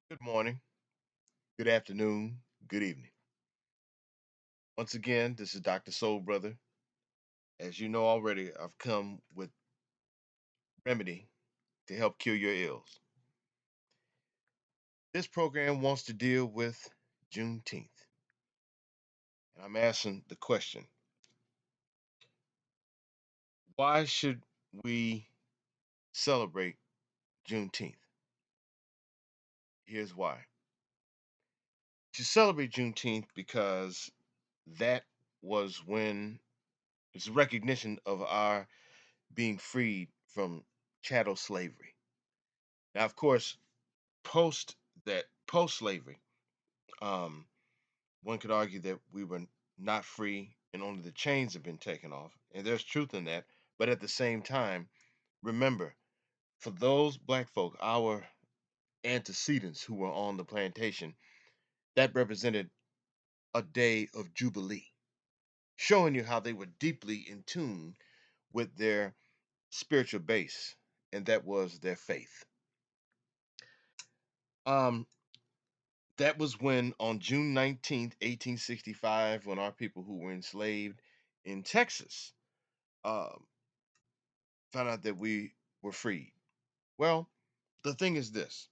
Good morning, good afternoon, good evening. Once again, this is Dr. Soul Brother. As you know already, I've come with remedy to help cure your ills. This program wants to deal with Juneteenth. And I'm asking the question, why should we celebrate Juneteenth? Here's why. You celebrate Juneteenth because that was when it's a recognition of our being freed from chattel slavery. Now, of course, post slavery, um, one could argue that we were not free and only the chains have been taken off, and there's truth in that. But at the same time, remember, for those black folk, our antecedents who were on the plantation, that represented a day of jubilee, showing you how they were deeply in tune with their spiritual base, and that was their faith. Um, that was when on June 19th, 1865, when our people who were enslaved in Texas um, found out that we were freed. Well, the thing is this: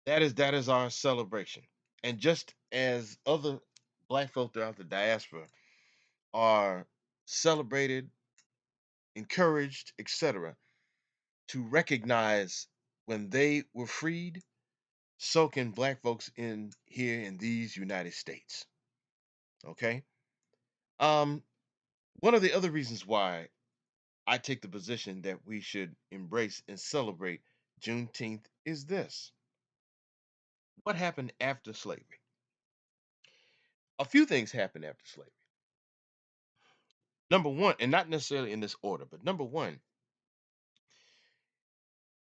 that is our celebration, and just as other black folk throughout the diaspora are celebrated, encouraged, etc., to recognize when they were freed, so can black folks in here in these United States. Okay. Um, One of the other reasons why I take the position that we should embrace and celebrate Juneteenth is this: what happened after slavery? A few things happened after slavery. Number one, and not necessarily in this order, but number one,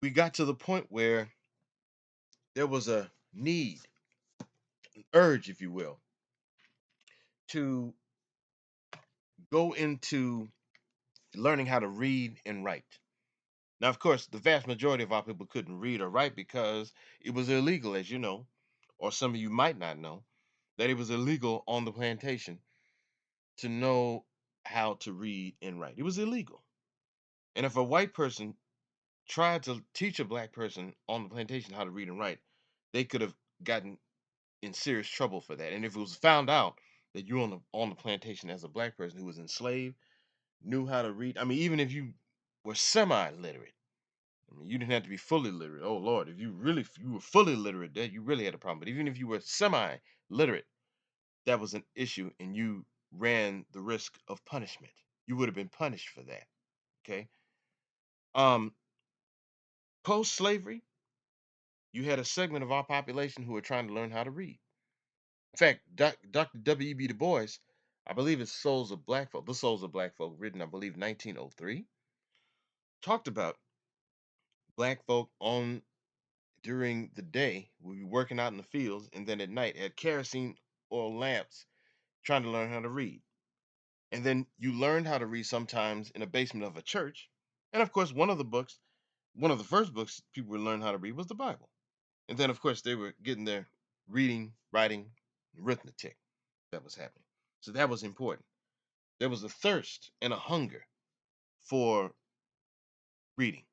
we got to the point where there was a need, an urge, if you will, to go into learning how to read and write. Now, of course, the vast majority of our people couldn't read or write because it was illegal, as you know, or some of you might not know, that it was illegal on the plantation to know how to read and write. It was illegal. And if a white person tried to teach a black person on the plantation how to read and write, they could have gotten in serious trouble for that. And if it was found out that you were on the plantation as a black person who was enslaved, knew how to read, I mean, even if you were semi-literate, I mean, you didn't have to be fully literate. Oh Lord, if you were fully literate, that you really had a problem. But even if you were semi-literate, that was an issue, and you ran the risk of punishment. You would have been punished for that. Okay. Um, Post slavery, you had a segment of our population who were trying to learn how to read. In fact, Dr. W.E.B. Du Bois, I believe it's Souls of Black Folk, The Souls of Black Folk, written, I believe, 1903, talked about black folk on during the day, we be working out in the fields, and then at night had kerosene oil lamps trying to learn how to read. And then you learned how to read sometimes in a basement of a church. And of course, one of the first books people would learn how to read was the Bible. And then, of course, they were getting their reading, writing, arithmetic that was happening. So that was important. There was a thirst and a hunger for reading.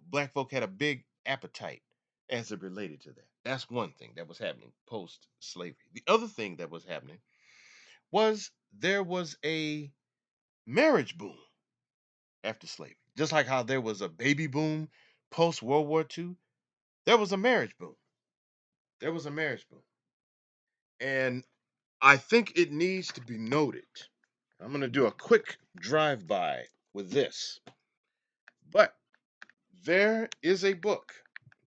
Black folk had a big appetite as it related to that. That's one thing that was happening post slavery. The other thing that was happening was there was a marriage boom after slavery. Just like how there was a baby boom post World War II, there was a marriage boom. There was a marriage boom. And I think it needs to be noted. I'm going to do a quick drive by with this. But there is a book.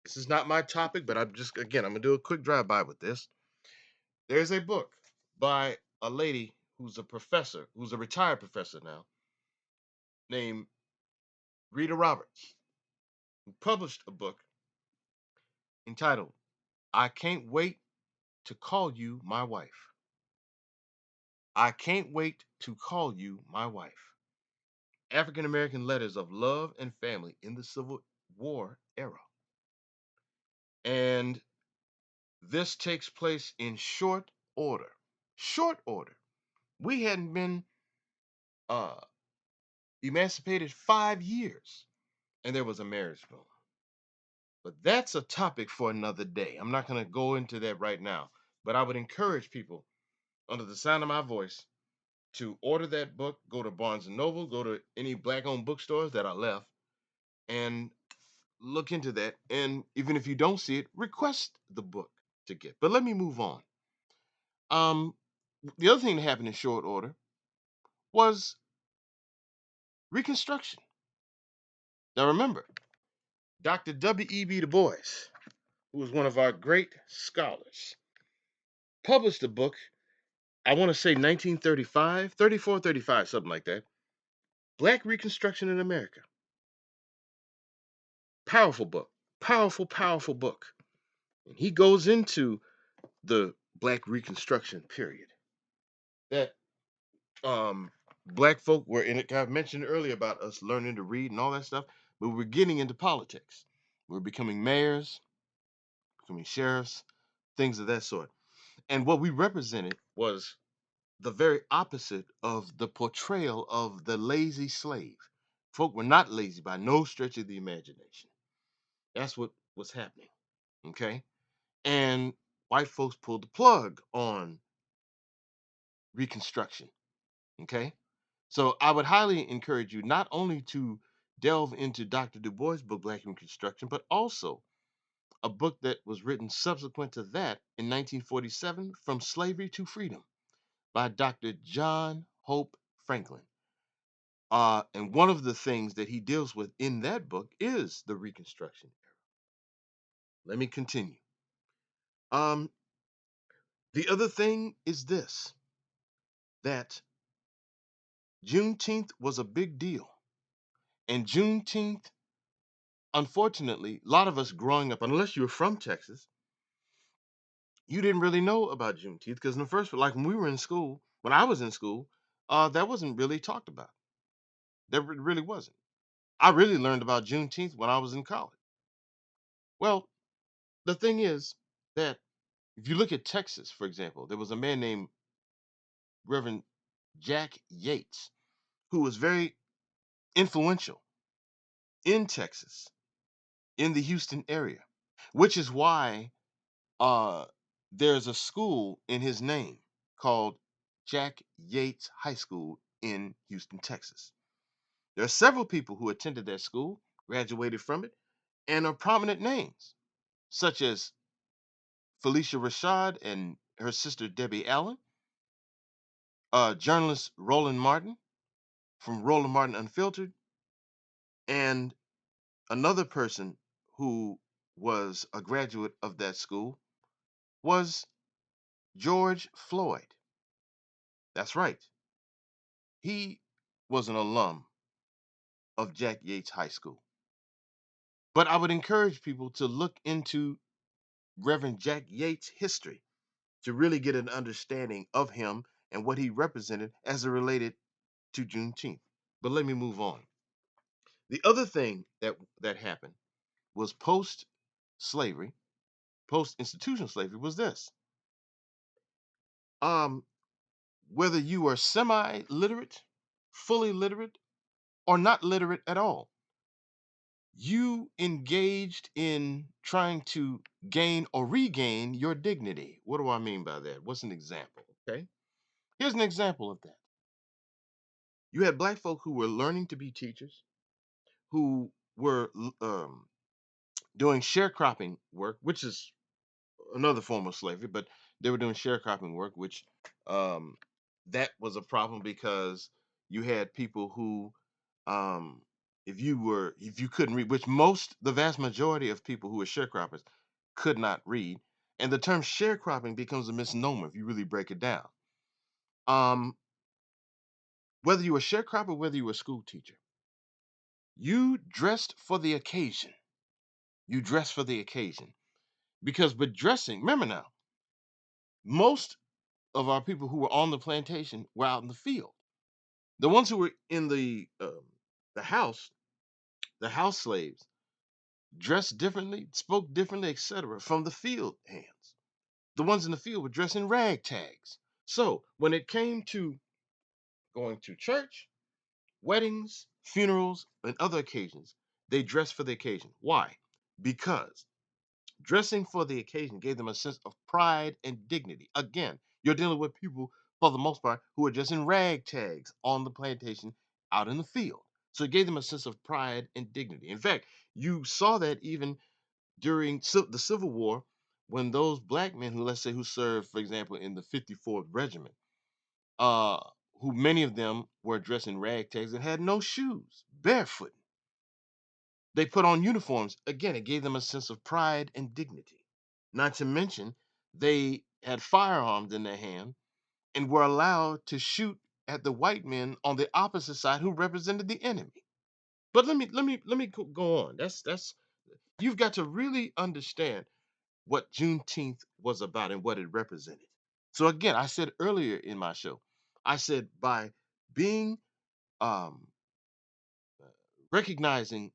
This is not my topic, but I'm going to do a quick drive by with this. There's a book by a lady who's a professor, who's a retired professor now, named Rita Roberts, who published a book entitled I Can't Wait to Call You My Wife. I Can't Wait to Call You My Wife. African American Letters of Love and Family in the Civil War Era. And this takes place in short order. Short order. We hadn't been uh, emancipated 5 years, and there was a marriage bill. But that's a topic for another day. I'm not going to go into that right now. But I would encourage people, under the sound of my voice, to order that book. Go to Barnes and Noble, go to any black-owned bookstores that are left, and look into that. And even if you don't see it, request the book to get. But let me move on. Um, the other thing that happened in short order was Reconstruction. Now remember, Dr. W.E.B. Du Bois, who was one of our great scholars, published a book, I want to say 1935, 34, 35, something like that. Black Reconstruction in America. Powerful book. Powerful, powerful book. And he goes into the Black Reconstruction period. That black folk were in it. I mentioned earlier about us learning to read and all that stuff, but we're getting into politics. We're becoming mayors, becoming sheriffs, things of that sort. And what we represented was the very opposite of the portrayal of the lazy slave. Folk were not lazy by no stretch of the imagination. That's what was happening. Okay. And white folks pulled the plug on Reconstruction. Okay. So I would highly encourage you not only to delve into Dr. Du Bois' book, Black Reconstruction, but also a book that was written subsequent to that in 1947, From Slavery to Freedom, by Dr. John Hope Franklin. And one of the things that he deals with in that book is the Reconstruction era. Let me continue. Um, the other thing is this, that Juneteenth was a big deal. And Juneteenth, unfortunately, a lot of us growing up, unless you were from Texas, you didn't really know about Juneteenth because in the first, like when we were in school, when I was in school, that wasn't really talked about. Really wasn't. I really learned about Juneteenth when I was in college. Well, the thing is that if you look at Texas, for example, there was a man named Reverend Jack Yates who was very influential in Texas, in the Houston area, which is why uh, there's a school in his name called Jack Yates High School in Houston, Texas. There are several people who attended that school, graduated from it, and are prominent names, such as Felicia Rashad and her sister Debbie Allen, journalist Roland Martin from Roland Martin Unfiltered, and another person who was a graduate of that school was George Floyd. That's right. He was an alum of Jack Yates High School. But I would encourage people to look into Reverend Jack Yates' history to really get an understanding of him and what he represented as it related to Juneteenth. But let me move on. The other thing that happened was post slavery, post institutional slavery was this. Um, Whether you were semi literate, fully literate, or not literate at all, you engaged in trying to gain or regain your dignity. What do I mean by that? What's an example? Okay. Here's an example of that. You had black folk who were learning to be teachers, who were doing sharecropping work, which is another form of slavery, but they were doing sharecropping work, which um, that was a problem because you had people who, um, if you couldn't read, which the vast majority of people who were sharecroppers could not read, and the term sharecropping becomes a misnomer if you really break it down. Um, Whether you were a sharecropper, whether you were a school teacher, you dressed for the occasion. You dressed for the occasion because, but dressing, remember now, most of our people who were on the plantation were out in the field. The ones who were in the house, the house slaves, dressed differently, spoke differently, etc., from the field hands. The ones in the field were dressed in ragtags. So when it came to going to church, weddings, funerals, and other occasions, they dressed for the occasion. Why? Because dressing for the occasion gave them a sense of pride and dignity. Again, you're dealing with people, for the most part, who are just in ragtags on the plantation out in the field. So it gave them a sense of pride and dignity. In fact, you saw that even during the Civil War when those black men who, let's say, who served, for example, in the 54th Regiment, uh, who many of them were dressed in ragtags and had no shoes, barefoot. They put on uniforms. Again, it gave them a sense of pride and dignity. Not to mention, they had firearms in their hand and were allowed to shoot at the white men on the opposite side who represented the enemy. But let me go on. That's you've got to really understand what Juneteenth was about and what it represented. So again, I said earlier in my show, I said by being um, recognizing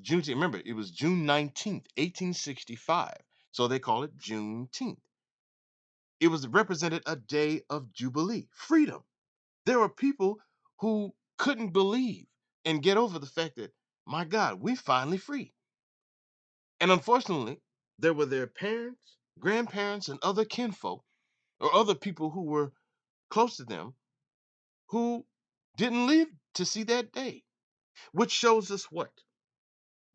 Juneteenth. Remember, it was June 19th, 1865. So they call it Juneteenth. It was represented a day of jubilee, freedom. There were people who couldn't believe and get over the fact that, my God, we finally free. And unfortunately, there were their parents, grandparents, and other kinfolk or other people who were close to them who didn't live to see that day, which shows us what?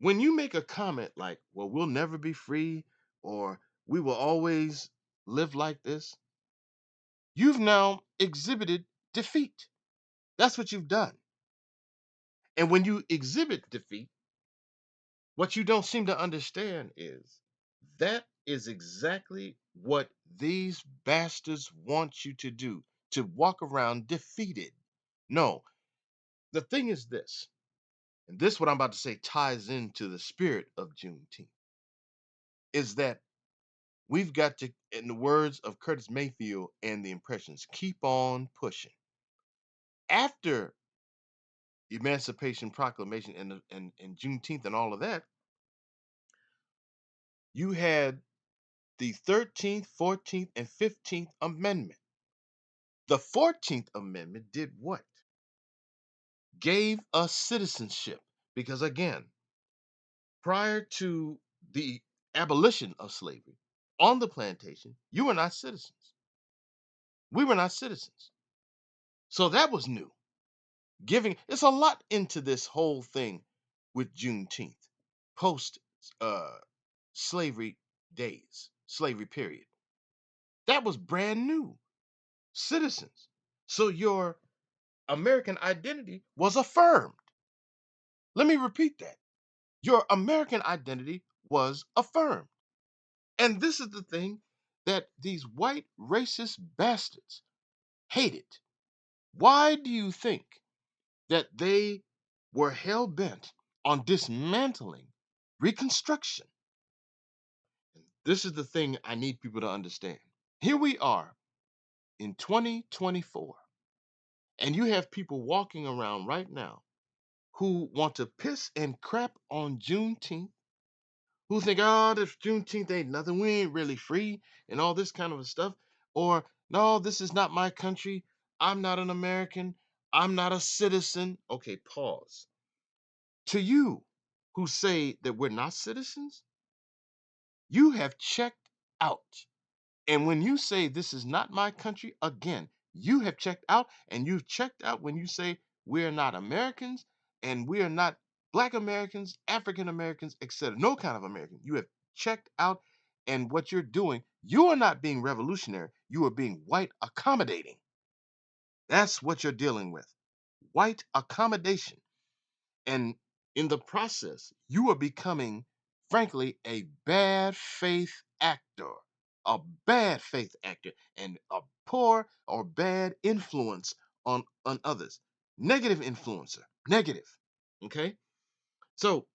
When you make a comment like, well, we'll never be free or we will always live like this, you've now exhibited defeat. That's what you've done. And when you exhibit defeat, what you don't seem to understand is that is exactly what these bastards want you to do, to walk around defeated. No, the thing is this, and this what I'm about to say ties into the spirit of Juneteenth, is that we've got to, in the words of Curtis Mayfield and the Impressions, keep on pushing. After Emancipation Proclamation and Juneteenth and all of that, you had the 13th, 14th, and 15th Amendment. The 14th Amendment did what? Gave us citizenship. Because again, prior to the abolition of slavery on the plantation, you were not citizens. We were not citizens. So that was new. Giving it's a lot into this whole thing with Juneteenth, post uh slavery days, slavery period. That was brand new. Citizens. So your American identity was affirmed. Let me repeat that. Your American identity was affirmed. And this is the thing that these white racist bastards hated. Why do you think that they were hell bent on dismantling Reconstruction? And this is the thing I need people to understand. Here we are in 2024, and you have people walking around right now who want to piss and crap on Juneteenth, who think, oh, this Juneteenth ain't nothing, we ain't really free, and all this kind of stuff. Or, no, this is not my country, I'm not an American, I'm not a citizen. Okay, pause. To you who say that we're not citizens, you have checked out. And when you say this is not my country, again, you have checked out, and you've checked out when you say we're not Americans and we are not Black Americans, African Americans, etc. No kind of American. You have checked out, and what you're doing, you are not being revolutionary, you are being white accommodating. That's what you're dealing with. White accommodation. And in the process, you are becoming, frankly, a bad faith actor, a bad faith actor, and a poor or bad influence on others. Negative influencer, negative. Okay? So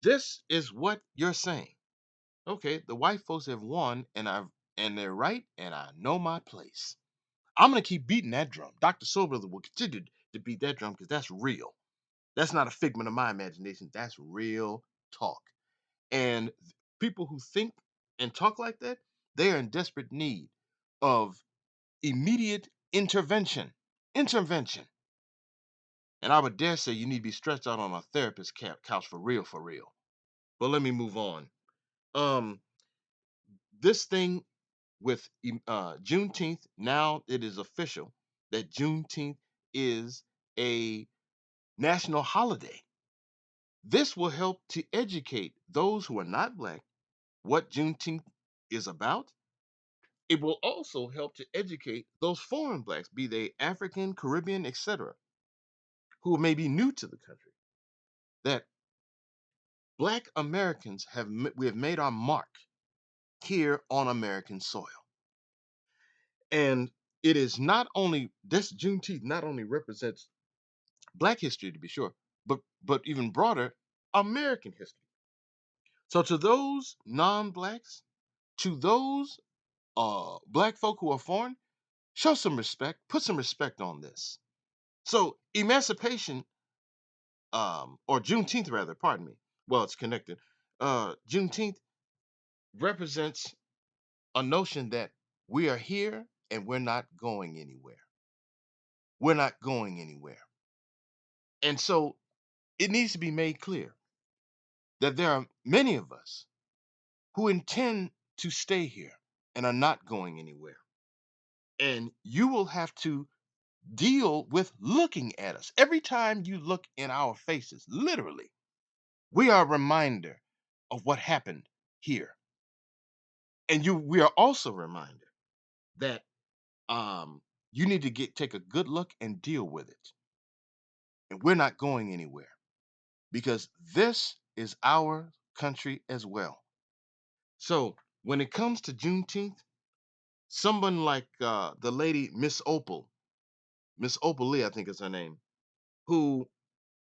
this is what you're saying. Okay, the white folks have won, and they're right, and I know my place. I'm gonna keep beating that drum. Dr. Soulbrother will continue to beat that drum because that's real. That's not a figment of my imagination. That's real talk. People who think and talk like that, they are in desperate need of immediate intervention. Intervention. And I would dare say you need to be stretched out on a therapist couch for real, for real. But let me move on. Um, this thing with Juneteenth, now it is official that Juneteenth is a national holiday. This will help to educate those who are not black what Juneteenth is about. It will also help to educate those foreign blacks, be they African, Caribbean, etc., who may be new to the country, that black Americans we have made our mark here on American soil. And it is not only this Juneteenth not only represents black history to be sure, but even broader American history. So to those non-blacks, to those black folk who are foreign, show some respect, put some respect on this. So emancipation, or Juneteenth rather, pardon me. Well, it's connected. Juneteenth represents a notion that we are here and we're not going anywhere. We're not going anywhere. And so it needs to be made clear that there are many of us who intend to stay here and are not going anywhere. And you will have to deal with looking at us. Every time you look in our faces, literally, we are a reminder of what happened here. And we are also reminded that you need to take a good look and deal with it. And we're not going anywhere because this is our country as well. So when it comes to Juneteenth, someone like the lady Miss Opal Lee, I think is her name, who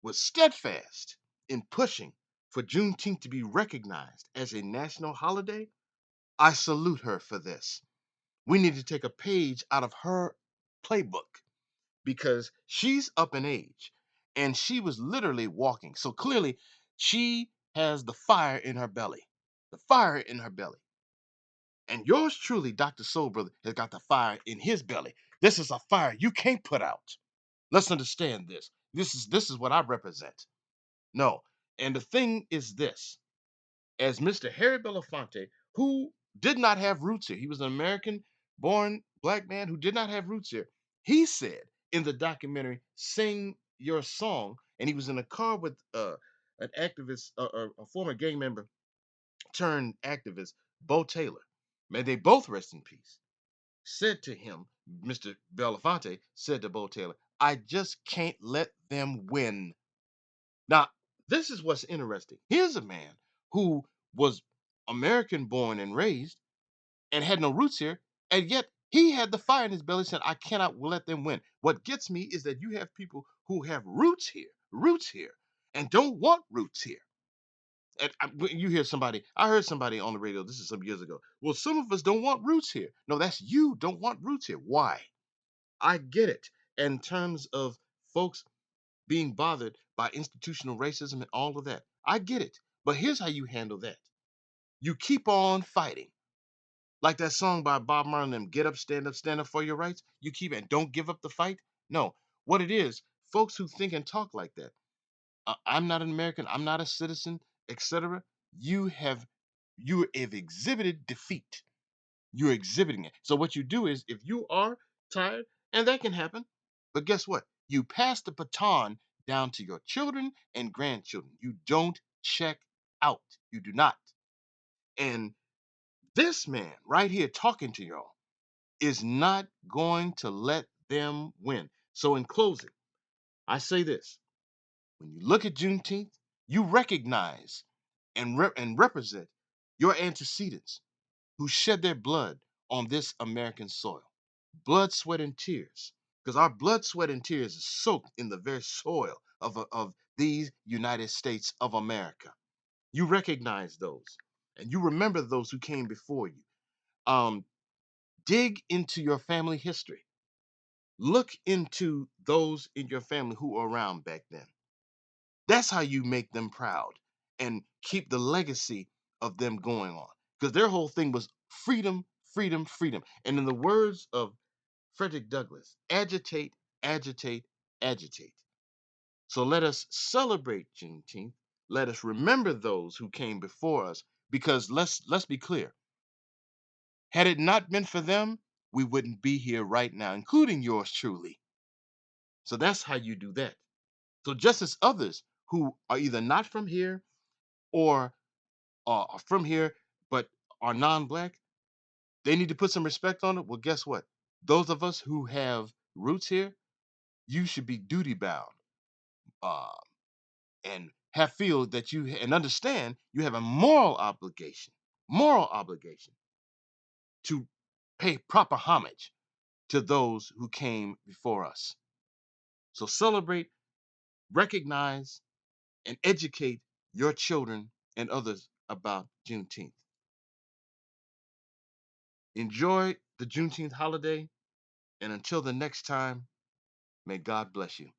was steadfast in pushing for Juneteenth to be recognized as a national holiday, I salute her for this. We need to take a page out of her playbook because she's up in age and she was literally walking. So clearly, she has the fire in her belly. The fire in her belly. And yours truly, Dr. Soul Brother, has got the fire in his belly. This is a fire you can't put out. Let's understand this. This is what I represent. No. And the thing is this, as Mr. Harry Belafonte, who did not have roots here, he was an American born black man who did not have roots here. He said in the documentary, Sing Your Song, and he was in a car with an activist, a former gang member turned activist, Bo Taylor. May they both rest in peace. Said to him, Mr. Belafonte said to Bo Taylor, I just can't let them win. Now, this is what's interesting. Here's a man who was American born and raised and had no roots here, and yet he had the fire in his belly saying, I cannot let them win. What gets me is that you have people who have roots here, and don't want roots here. And when you hear somebody, I heard somebody on the radio, this is some years ago. Well, some of us don't want roots here. No, that's you don't want roots here. Why? I get it. In terms of folks being bothered by institutional racism and all of that. I get it. But here's how you handle that. You keep on fighting. Like that song by Bob Marley, them, get up, stand up for your rights. You keep and don't give up the fight. No, what it is, folks who think and talk like that. I'm not an American, I'm not a citizen, etc. You have you have exhibited defeat. You're exhibiting it. So what you do is if you are tired, and that can happen, but guess what? You pass the baton down to your children and grandchildren. You don't check out. You do not. And this man right here talking to y'all is not going to let them win. So in closing, I say this. When you look at Juneteenth, you recognize and represent your antecedents who shed their blood on this American soil. Blood, sweat, and tears. Because our blood, sweat, and tears is soaked in the very soil of these United States of America. You recognize those and you remember those who came before you. Um, dig into your family history. Look into those in your family who were around back then. That's how you make them proud and keep the legacy of them going on, because their whole thing was freedom, freedom, freedom. And in the words of Frederick Douglass, agitate, agitate, agitate. So let us celebrate Juneteenth. Let us remember those who came before us, because let's be clear. Had it not been for them, we wouldn't be here right now, including yours truly. So that's how you do that. So just as others who are either not from here or are from here but are non-black, they need to put some respect on it. Well, guess what? Those of us who have roots here, you should be duty bound, uh, and have feel that you and understand you have a moral obligation to pay proper homage to those who came before us. So celebrate, recognize, and educate your children and others about Juneteenth. Enjoy the Juneteenth holiday, and until the next time, may God bless you.